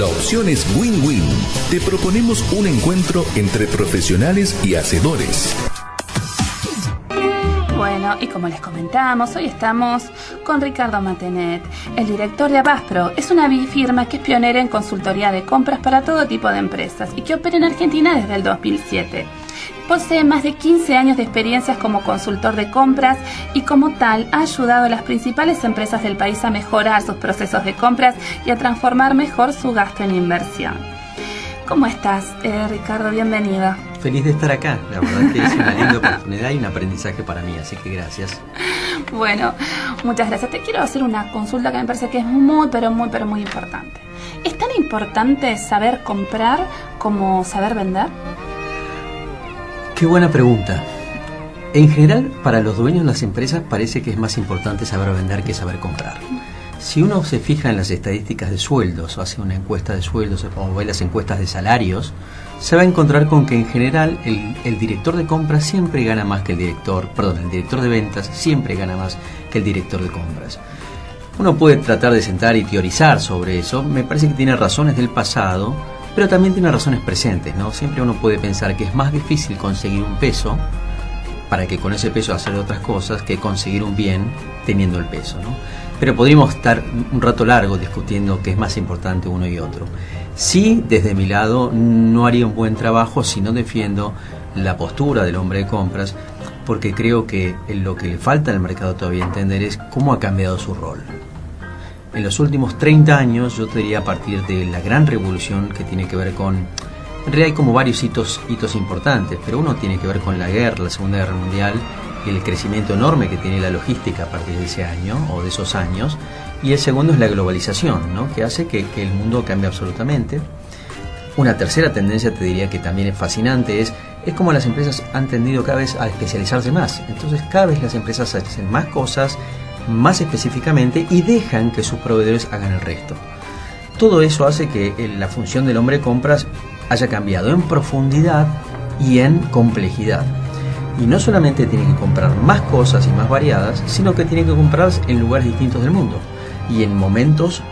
La opción es win-win. Te proponemos un encuentro entre profesionales y hacedores. Bueno, y como les comentábamos, hoy estamos con Ricardo Matenet, el director de Abaspro. Es una firma que es pionera en consultoría de compras para todo tipo de empresas y que opera en Argentina desde el 2007. Posee más de 15 años de experiencias como consultor de compras y como tal ha ayudado a las principales empresas del país a mejorar sus procesos de compras y a transformar mejor su gasto en inversión. ¿Cómo estás, Ricardo? Bienvenido. Feliz de estar acá, la verdad que es una linda oportunidad y un aprendizaje para mí, así que gracias. Bueno, muchas gracias. Te quiero hacer una consulta que me parece que es muy importante. ¿Es tan importante saber comprar como saber vender? Qué buena pregunta. En general, para los dueños de las empresas parece que es más importante saber vender que saber comprar. Si uno se fija en las estadísticas de sueldos, o hace una encuesta de sueldos, o ve las encuestas de salarios, se va a encontrar con que en general el director de compras siempre gana más que el director de ventas siempre gana más que el director de compras. Uno puede tratar de sentar y teorizar sobre eso, me parece que tiene razones del pasado, pero también tiene razones presentes, ¿no? Siempre uno puede pensar que es más difícil conseguir un peso para que con ese peso hacer otras cosas que conseguir un bien teniendo el peso, ¿no? Pero podríamos estar un rato largo discutiendo qué es más importante uno y otro. Sí, desde mi lado, no haría un buen trabajo si no defiendo la postura del hombre de compras, porque creo que lo que le falta al mercado todavía entender es cómo ha cambiado su rol. En los últimos 30 años, yo te diría a partir de la gran revolución que tiene que ver con... En realidad hay como varios hitos importantes, pero uno tiene que ver con la guerra, la Segunda Guerra Mundial, y el crecimiento enorme que tiene la logística a partir de ese año o de esos años, y el segundo es la globalización, ¿no? Que hace que el mundo cambie absolutamente. Una tercera tendencia, te diría que también es fascinante, es como las empresas han tendido cada vez a especializarse más. Entonces cada vez las empresas hacen más cosas, más específicamente, y dejan que sus proveedores hagan el resto. Todo eso hace que la función del hombre de compras haya cambiado en profundidad y en complejidad. Y no solamente tiene que comprar más cosas y más variadas, sino que tiene que comprarlas en lugares distintos del mundo y en momentos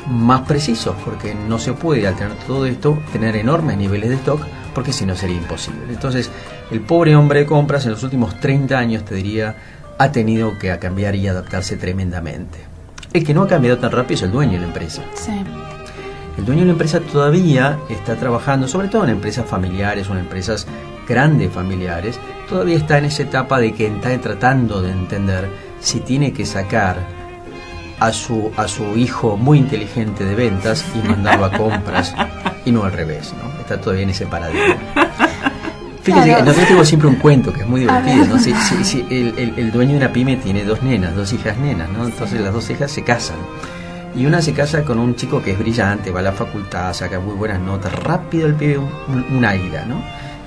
más precisos, porque no se puede, al tener todo esto, tener enormes niveles de stock, porque si no sería imposible. Entonces, el pobre hombre de compras en los últimos 30 años, te diría, ha tenido que cambiar y adaptarse tremendamente. El que no ha cambiado tan rápido es el dueño de la empresa. Sí. El dueño de la empresa todavía está trabajando, sobre todo en empresas familiares o en empresas grandes familiares, todavía está en esa etapa de que está tratando de entender si tiene que sacar a su hijo muy inteligente de ventas y mandarlo a compras y no al revés, ¿no? Está todavía en ese paradigma. Fíjate, claro. Nosotros tengo siempre un cuento que es muy divertido, ¿no? Si el dueño de una pyme tiene dos hijas nenas, ¿no? Entonces las dos hijas se casan. Y una se casa con un chico que es brillante, va a la facultad, saca muy buenas notas, rápido el pibe, un águila, ¿no?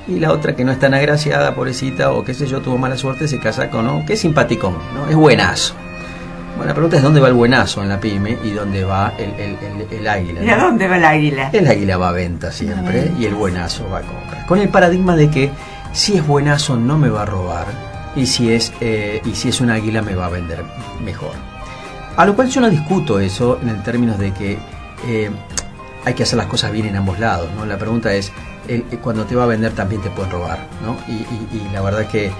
Y la otra que no es tan agraciada, pobrecita, o qué sé yo, tuvo mala suerte, se casa con uno que es simpaticón, ¿no? Es buenazo. Bueno, la pregunta es dónde va el buenazo en la pyme y dónde va el águila, ¿no? ¿Y a dónde va el águila? El águila va a venta siempre y el buenazo va a comprar. Con el paradigma de que si es buenazo no me va a robar y si es un águila me va a vender mejor. A lo cual yo no discuto eso en el términos de que hay que hacer las cosas bien en ambos lados, ¿no? La pregunta es, cuando te va a vender también te pueden robar, ¿no? Y la verdad que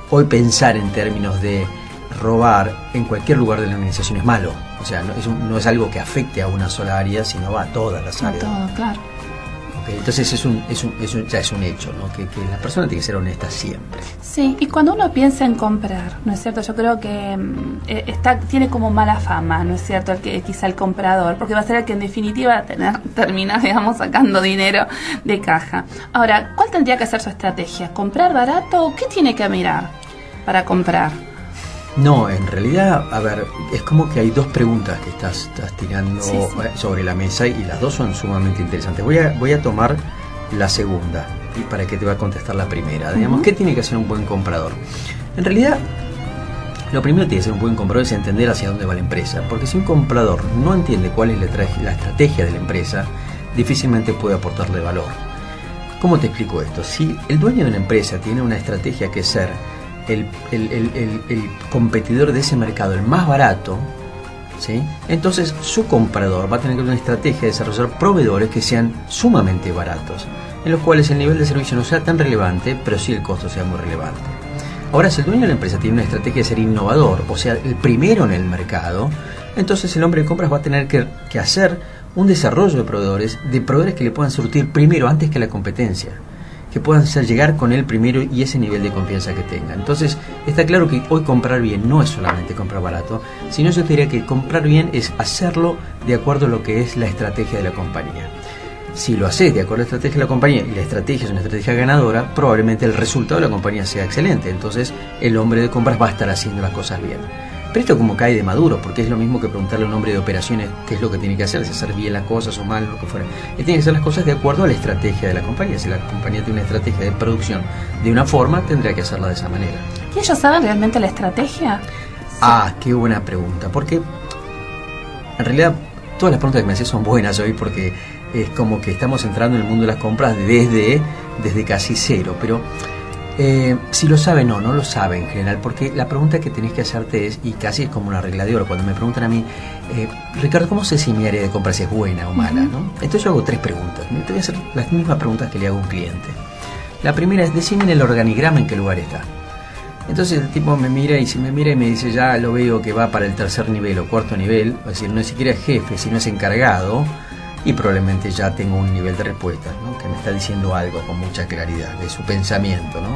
hoy pensar en términos de robar en cualquier lugar de la organización es malo. O sea, no es algo que afecte a una sola área, sino va a todas las áreas. A todo, claro. Okay, entonces ya es un hecho, ¿no? Que la persona tiene que ser honesta siempre. Sí, y cuando uno piensa en comprar, ¿no es cierto? Yo creo que tiene como mala fama, ¿no es cierto? Quizá el comprador, porque va a ser el que en definitiva termina, digamos, sacando dinero de caja. Ahora, ¿cuál tendría que ser su estrategia? ¿Comprar barato? ¿Qué tiene que mirar para comprar? No, en realidad, a ver, es como que hay dos preguntas que estás tirando sobre la mesa y las dos son sumamente interesantes. Voy a tomar la segunda y para que te va a contestar la primera. Digamos, ¿qué tiene que hacer un buen comprador? En realidad, lo primero que tiene que hacer un buen comprador es entender hacia dónde va la empresa, porque si un comprador no entiende cuál es la estrategia de la empresa, difícilmente puede aportarle valor. ¿Cómo te explico esto? Si el dueño de una empresa tiene una estrategia que es ser el competidor de ese mercado, el más barato, ¿sí? Entonces su comprador va a tener que tener una estrategia de desarrollar proveedores que sean sumamente baratos, en los cuales el nivel de servicio no sea tan relevante, pero sí el costo sea muy relevante. Ahora, si el dueño de la empresa tiene una estrategia de ser innovador, o sea, el primero en el mercado, entonces el hombre de compras va a tener que hacer un desarrollo de proveedores que le puedan surtir primero, antes que la competencia, que puedan hacer llegar con él primero y ese nivel de confianza que tenga. Entonces, está claro que hoy comprar bien no es solamente comprar barato, sino yo te diría que comprar bien es hacerlo de acuerdo a lo que es la estrategia de la compañía. Si lo haces de acuerdo a la estrategia de la compañía y la estrategia es una estrategia ganadora, probablemente el resultado de la compañía sea excelente. Entonces, el hombre de compras va a estar haciendo las cosas bien. Pero esto como cae de maduro, porque es lo mismo que preguntarle a un hombre de operaciones qué es lo que tiene que hacer, si hacer bien las cosas o mal, lo que fuera. Él tiene que hacer las cosas de acuerdo a la estrategia de la compañía. Si la compañía tiene una estrategia de producción de una forma, tendría que hacerla de esa manera. ¿Y ellos saben realmente la estrategia? Ah, qué buena pregunta, porque en realidad todas las preguntas que me haces son buenas hoy, porque es como que estamos entrando en el mundo de las compras desde casi cero, pero si lo sabe, no lo sabe en general, porque la pregunta que tenés que hacerte es, y casi es como una regla de oro, cuando me preguntan a mí, Ricardo, ¿cómo sé si mi área de compras es buena o mala? ¿No? Entonces yo hago 3 preguntas. Te voy a hacer las mismas preguntas que le hago a un cliente. La primera es, decime en el organigrama en qué lugar está. Entonces el tipo me mira y me dice, ya lo veo que va para el 3er nivel o 4º nivel, es decir, no es siquiera jefe, sino es encargado, y probablemente ya tengo un nivel de respuesta, ¿no? Que me está diciendo algo con mucha claridad de su pensamiento, ¿no?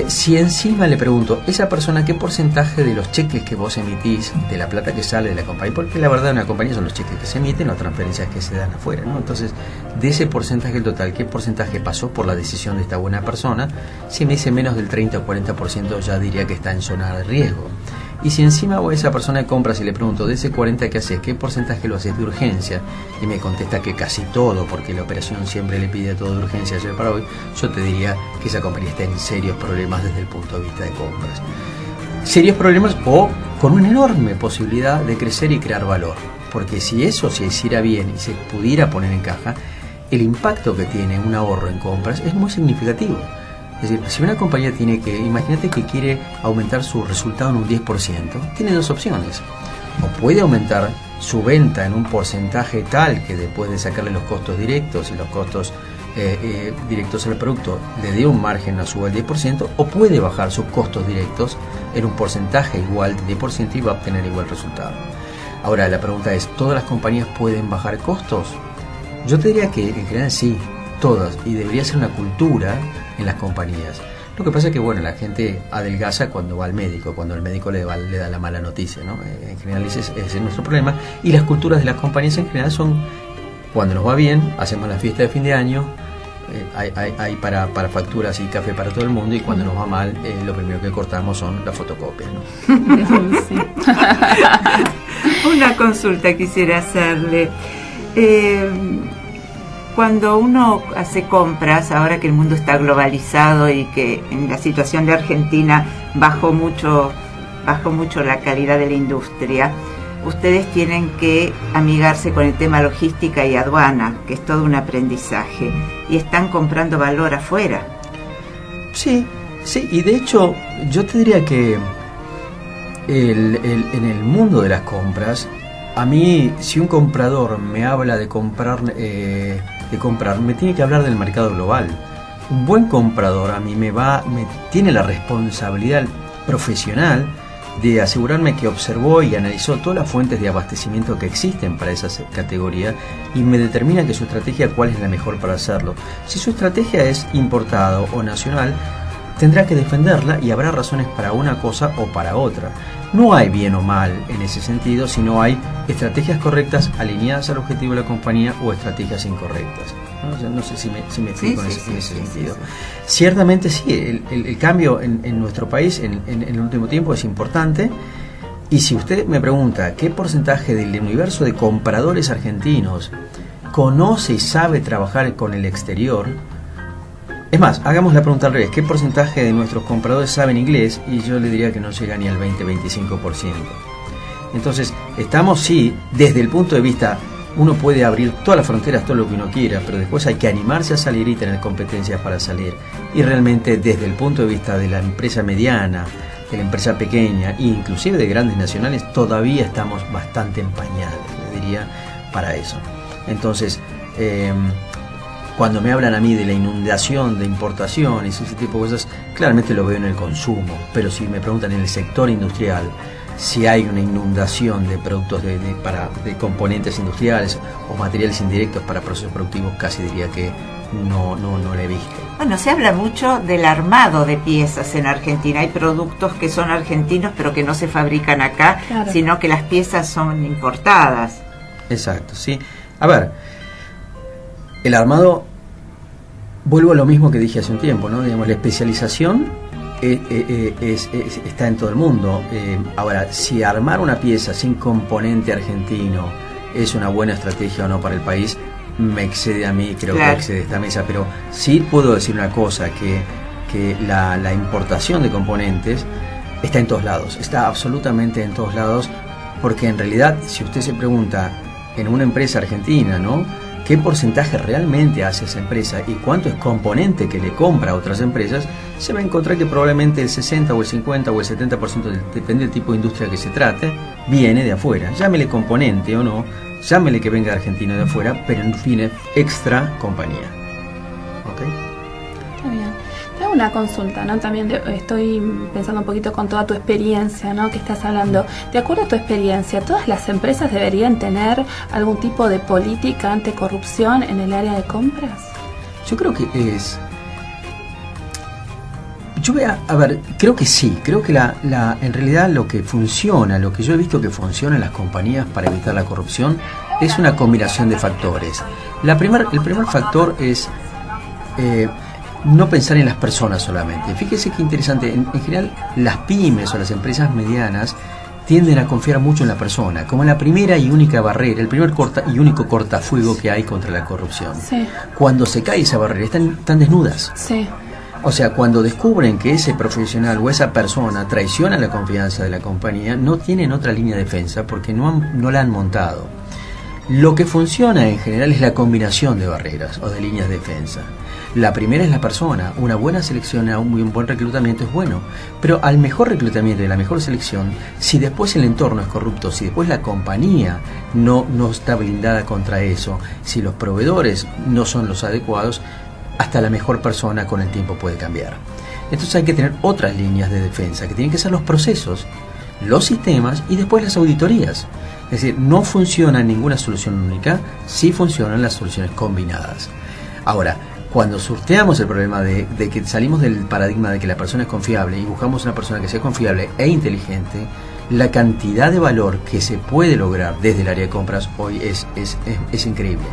Si encima le pregunto, esa persona, ¿qué porcentaje de los cheques que vos emitís, de la plata que sale de la compañía? Porque la verdad, una compañía son los cheques que se emiten, las transferencias que se dan afuera, ¿no? Entonces, de ese porcentaje total, ¿qué porcentaje pasó por la decisión de esta buena persona? Si me dice menos del 30 o 40%, ya diría que está en zona de riesgo. Y si encima voy a esa persona de compras y le pregunto, de ese 40 que haces, ¿qué porcentaje lo haces de urgencia? Y me contesta que casi todo, porque la operación siempre le pide todo de urgencia ayer para hoy, yo te diría que esa compañía está en serios problemas desde el punto de vista de compras. Serios problemas o con una enorme posibilidad de crecer y crear valor. Porque si eso se hiciera bien y se pudiera poner en caja, el impacto que tiene un ahorro en compras es muy significativo. Es decir, si una compañía tiene que, imagínate que quiere aumentar su resultado en un 10%, tiene 2 opciones. O puede aumentar su venta en un porcentaje tal que después de sacarle los costos directos y los costos directos al producto le dé un margen a su al 10%, o puede bajar sus costos directos en un porcentaje igual de 10% y va a obtener igual resultado. Ahora, la pregunta es, ¿todas las compañías pueden bajar costos? Yo te diría que en general sí, todas, y debería ser una cultura en las compañías. Lo que pasa es que, bueno, la gente adelgaza cuando va al médico, cuando el médico le da la mala noticia, ¿no? En general ese es nuestro problema, y las culturas de las compañías en general son, cuando nos va bien, hacemos la fiesta de fin de año, hay para facturas y café para todo el mundo, y cuando nos va mal, lo primero que cortamos son las fotocopias, ¿no? Sí. Una consulta quisiera hacerle. Cuando uno hace compras, ahora que el mundo está globalizado y que en la situación de Argentina bajó mucho la calidad de la industria, ustedes tienen que amigarse con el tema logística y aduana, que es todo un aprendizaje, y están comprando valor afuera. Sí, y de hecho yo te diría que en el mundo de las compras, a mí, si un comprador me habla de comprar, me tiene que hablar del mercado global. Un buen comprador a mí me tiene la responsabilidad profesional de asegurarme que observó y analizó todas las fuentes de abastecimiento que existen para esa categoría y me determina que su estrategia cuál es la mejor para hacerlo. Si su estrategia es importado o nacional, tendrá que defenderla y habrá razones para una cosa o para otra. No hay bien o mal en ese sentido, sino hay estrategias correctas alineadas al objetivo de la compañía o estrategias incorrectas. No sé si me explico en ese sentido. Ciertamente sí, el cambio en nuestro país en el último tiempo es importante. Y si usted me pregunta qué porcentaje del universo de compradores argentinos conoce y sabe trabajar con el exterior, es más, hagamos la pregunta al revés, ¿qué porcentaje de nuestros compradores saben inglés? Y yo le diría que no llega ni al 20-25%. Entonces, estamos sí, desde el punto de vista, uno puede abrir todas las fronteras, todo lo que uno quiera, pero después hay que animarse a salir y tener competencias para salir. Y realmente desde el punto de vista de la empresa mediana, de la empresa pequeña e inclusive de grandes nacionales, todavía estamos bastante en pañales, le diría, para eso. Entonces, cuando me hablan a mí de la inundación de importaciones y ese tipo de cosas, claramente lo veo en el consumo, pero si me preguntan en el sector industrial si hay una inundación de productos de componentes industriales o materiales indirectos para procesos productivos, casi diría que no la he visto. Bueno, se habla mucho del armado de piezas en Argentina. Hay productos que son argentinos pero que no se fabrican acá, claro, sino que las piezas son importadas. Exacto, sí. A ver, el armado, vuelvo a lo mismo que dije hace un tiempo, ¿no? Digamos, la especialización está en todo el mundo. Ahora, si armar una pieza sin componente argentino es una buena estrategia o no para el país, me excede a mí, creo, claro, que excede esta mesa, pero sí puedo decir una cosa, que la importación de componentes está en todos lados, está absolutamente en todos lados, porque en realidad, si usted se pregunta en una empresa argentina, ¿no?, ¿qué porcentaje realmente hace esa empresa y cuánto es componente que le compra a otras empresas? Se va a encontrar que probablemente el 60 o el 50 o el 70%, depende del tipo de industria que se trate, viene de afuera. Llámele componente o no, llámele que venga argentino de afuera, pero en fin, extra compañía. ¿Ok? Está bien. Te hago una consulta, ¿no? También estoy pensando un poquito con toda tu experiencia, ¿no?, que estás hablando. De acuerdo a tu experiencia, ¿todas las empresas deberían tener algún tipo de política anticorrupción en el área de compras? Yo creo que es... Yo voy a ver, creo que sí, creo que en realidad lo que funciona, lo que yo he visto que funciona en las compañías para evitar la corrupción es una combinación de factores. El primer factor es no pensar en las personas solamente. Fíjese qué interesante, en general las pymes o las empresas medianas tienden a confiar mucho en la persona, como la primera y única barrera, el primer y único cortafuego que hay contra la corrupción. Sí. Cuando se cae esa barrera, están desnudas. Sí. O sea, cuando descubren que ese profesional o esa persona traiciona la confianza de la compañía, no tienen otra línea de defensa porque no la han montado. Lo que funciona en general es la combinación de barreras o de líneas de defensa. La primera es la persona. Una buena selección, un buen reclutamiento es bueno, pero al mejor reclutamiento y la mejor selección, si después el entorno es corrupto, si después la compañía no está blindada contra eso, si los proveedores no son los adecuados, hasta la mejor persona con el tiempo puede cambiar. Entonces hay que tener otras líneas de defensa, que tienen que ser los procesos, los sistemas y después las auditorías. Es decir, no funciona ninguna solución única, sí funcionan las soluciones combinadas. Ahora, cuando sorteamos el problema de que salimos del paradigma de que la persona es confiable y buscamos una persona que sea confiable e inteligente, la cantidad de valor que se puede lograr desde el área de compras hoy es increíble.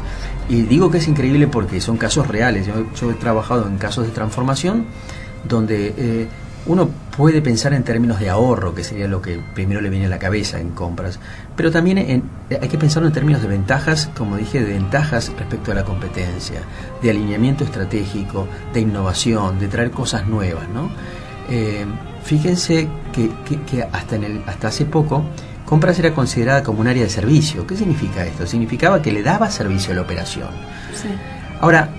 Y digo que es increíble porque son casos reales. Yo he trabajado en casos de transformación donde uno puede pensar en términos de ahorro, que sería lo que primero le viene a la cabeza en compras, pero también hay que pensarlo en términos de ventajas, como dije, de ventajas respecto a la competencia, de alineamiento estratégico, de innovación, de traer cosas nuevas, ¿no? Fíjense que hasta hace poco compras era considerada como un área de servicio. ¿Qué significa esto? Significaba que le daba servicio a la operación. Sí. Ahora,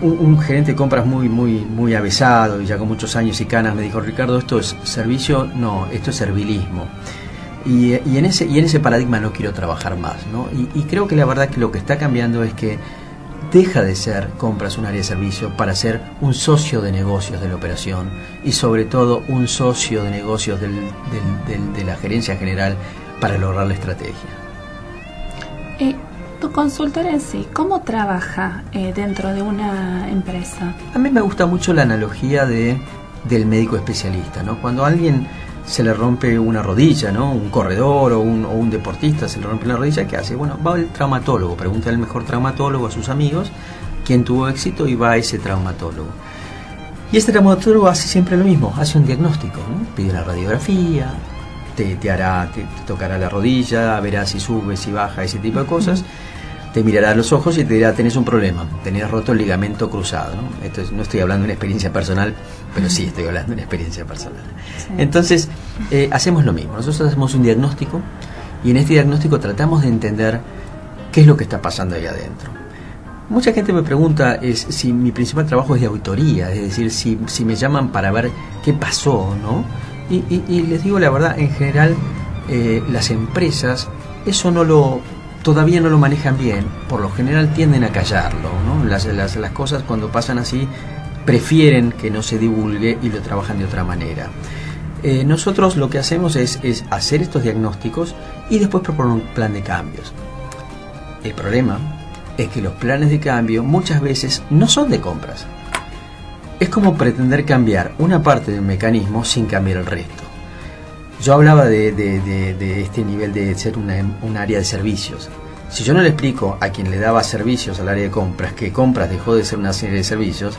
un gerente de compras muy avesado y ya con muchos años y canas me dijo: Ricardo, ¿esto es servicio? No, esto es servilismo. Y en ese paradigma no quiero trabajar más, ¿no? Y creo que la verdad que lo que está cambiando es que deja de ser compras un área de servicio para ser un socio de negocios de la operación y sobre todo un socio de negocios de la gerencia general para lograr la estrategia. Tu consultor en sí, ¿cómo trabaja dentro de una empresa? A mí me gusta mucho la analogía del médico especialista, ¿no? Cuando a alguien se le rompe una rodilla, ¿no? Un corredor o un deportista se le rompe una rodilla, ¿qué hace? Bueno, va al traumatólogo, pregunta al mejor traumatólogo a sus amigos quién tuvo éxito y va a ese traumatólogo. Y este traumatólogo hace siempre lo mismo, hace un diagnóstico, ¿no? Pide una radiografía, te tocará la rodilla, verá si sube, si baja, ese tipo de cosas. Te mirará a los ojos y te dirá: tenés un problema, tenés roto el ligamento cruzado, ¿no? No estoy hablando de una experiencia personal, pero sí estoy hablando de una experiencia personal. Sí. Entonces, hacemos lo mismo. Nosotros hacemos un diagnóstico y en este diagnóstico tratamos de entender qué es lo que está pasando ahí adentro. Mucha gente me pregunta si mi principal trabajo es de auditoría, es decir, si me llaman para ver qué pasó, ¿no? Y les digo la verdad, en general las empresas eso todavía no lo manejan bien, por lo general tienden a callarlo, ¿no? Las cosas cuando pasan así prefieren que no se divulgue y lo trabajan de otra manera. Nosotros lo que hacemos es hacer estos diagnósticos y después proponer un plan de cambios. El problema es que los planes de cambio muchas veces no son de compras. Es como pretender cambiar una parte de un mecanismo sin cambiar el resto. Yo hablaba de este nivel de ser un área de servicios. Si yo no le explico a quien le daba servicios al área de compras que compras dejó de ser una serie de servicios,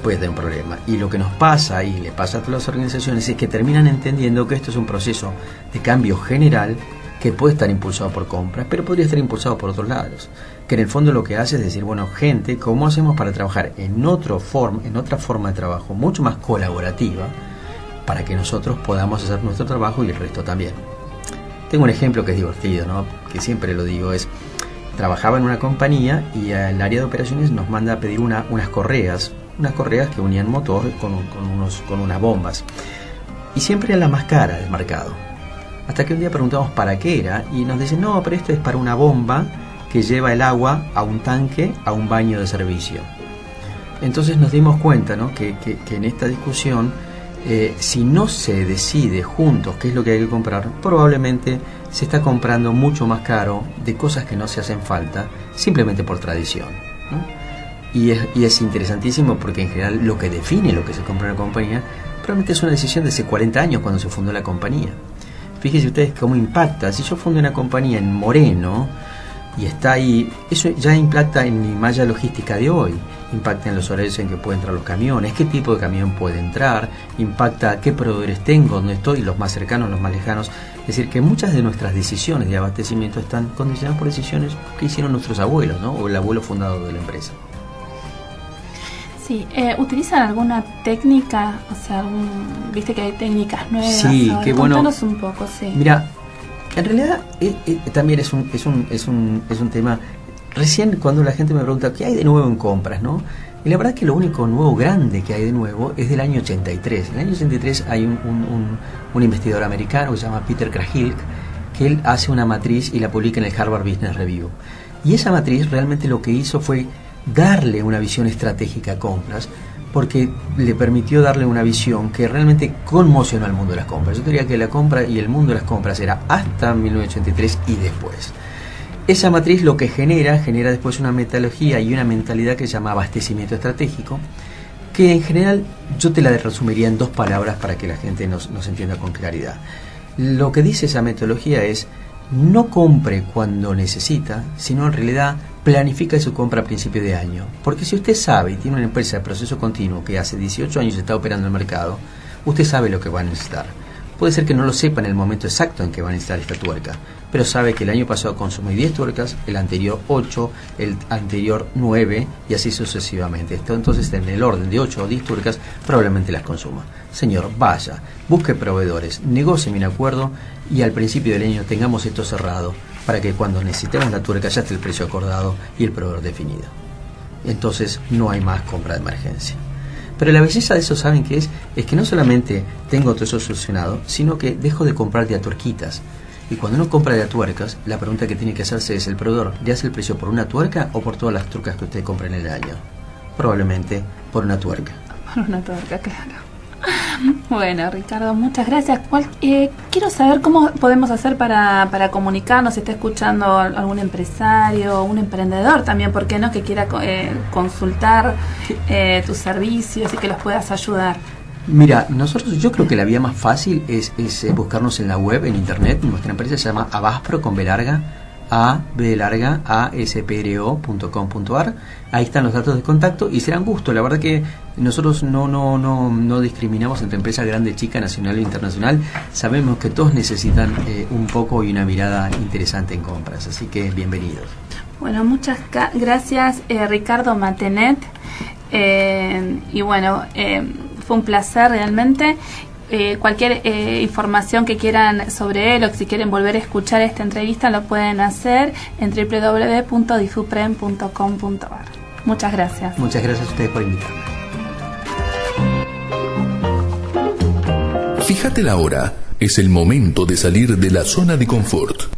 puede tener un problema. Y lo que nos pasa, y le pasa a todas las organizaciones, es que terminan entendiendo que esto es un proceso de cambio general que puede estar impulsado por compras, pero podría estar impulsado por otros lados. Que en el fondo lo que hace es decir, bueno, gente, ¿cómo hacemos para trabajar en otra forma de trabajo mucho más colaborativa para que nosotros podamos hacer nuestro trabajo y el resto también? Tengo un ejemplo que es divertido, ¿no? Que siempre lo digo, trabajaba en una compañía y el área de operaciones nos manda a pedir unas correas que unían motor con unas bombas. Y siempre era la más cara del mercado. Hasta que un día preguntamos para qué era y nos dicen, no, pero esto es para una bomba que lleva el agua a un tanque, a un baño de servicio. Entonces nos dimos cuenta, ¿no? que en esta discusión, si no se decide juntos qué es lo que hay que comprar, probablemente se está comprando mucho más caro de cosas que no se hacen falta, simplemente por tradición, ¿no? Y es interesantísimo porque en general lo que define lo que se compra en una compañía probablemente es una decisión de hace 40 años cuando se fundó la compañía. Fíjense ustedes cómo impacta. Si yo fundo una compañía en Moreno y está ahí, eso ya impacta en mi malla logística de hoy, impacta en los horarios en que pueden entrar los camiones, qué tipo de camión puede entrar, impacta qué proveedores tengo, dónde estoy, los más cercanos, los más lejanos. Es decir, que muchas de nuestras decisiones de abastecimiento están condicionadas por decisiones que hicieron nuestros abuelos, ¿no? O el abuelo fundador de la empresa. Sí, ¿utilizan alguna técnica? O sea, viste que hay técnicas nuevas. Sí, qué bueno. Contanos un poco, sí. Mira, en realidad también es un tema. Recién cuando la gente me pregunta qué hay de nuevo en compras, ¿no? Y la verdad es que lo único nuevo grande que hay de nuevo es del año 83. En el año 83 hay un investigador americano que se llama Peter Krahill, que él hace una matriz y la publica en el Harvard Business Review. Y esa matriz realmente lo que hizo fue darle una visión estratégica a compras, porque le permitió darle una visión que realmente conmocionó al mundo de las compras. Yo diría que la compra y el mundo de las compras era hasta 1983 y después. Esa matriz lo que genera después una metodología y una mentalidad que se llama abastecimiento estratégico, que en general yo te la resumiría en 2 palabras para que la gente nos entienda con claridad. Lo que dice esa metodología es: no compre cuando necesita, sino en realidad planifica su compra a principio de año. Porque si usted sabe y tiene una empresa de proceso continuo que hace 18 años está operando en el mercado, usted sabe lo que va a necesitar. Puede ser que no lo sepa en el momento exacto en que va a necesitar esta tuerca, pero sabe que el año pasado consumí 10 tuercas, el anterior 8, el anterior 9 y así sucesivamente. Entonces en el orden de 8 o 10 tuercas probablemente las consuma. Señor, vaya, busque proveedores, negocie un acuerdo y al principio del año tengamos esto cerrado para que cuando necesitemos la tuerca ya esté el precio acordado y el proveedor definido. Entonces no hay más compra de emergencia. Pero la belleza de eso, ¿saben qué es? Es que no solamente tengo todo eso solucionado, sino que dejo de comprar de a tuerquitas. Y cuando uno compra de a tuercas, la pregunta que tiene que hacerse es: ¿el proveedor le hace el precio por una tuerca o por todas las tuercas que usted compra en el año? Probablemente por una tuerca. Por una tuerca, claro. Bueno, Ricardo, muchas gracias. Quiero saber cómo podemos hacer para comunicarnos. Si está escuchando algún empresario, un emprendedor también, ¿por qué no? Que quiera consultar tus servicios y que los puedas ayudar. Mira, yo creo que la vía más fácil es buscarnos en la web, en internet. Nuestra empresa se llama Abaspro con B larga, aspro.com.ar. Ahí están los datos de contacto y serán gusto. La verdad que nosotros no discriminamos entre empresa grande, chica, nacional e internacional. Sabemos que todos necesitan un poco y una mirada interesante en compras, así que bienvenidos. Bueno, muchas gracias, Ricardo Matenet. Y bueno, fue un placer realmente. Cualquier información que quieran sobre él o si quieren volver a escuchar esta entrevista lo pueden hacer en www.difupren.com.ar. Muchas gracias. Muchas gracias a ustedes por invitarme. Fíjate la hora, es el momento de salir de la zona de confort.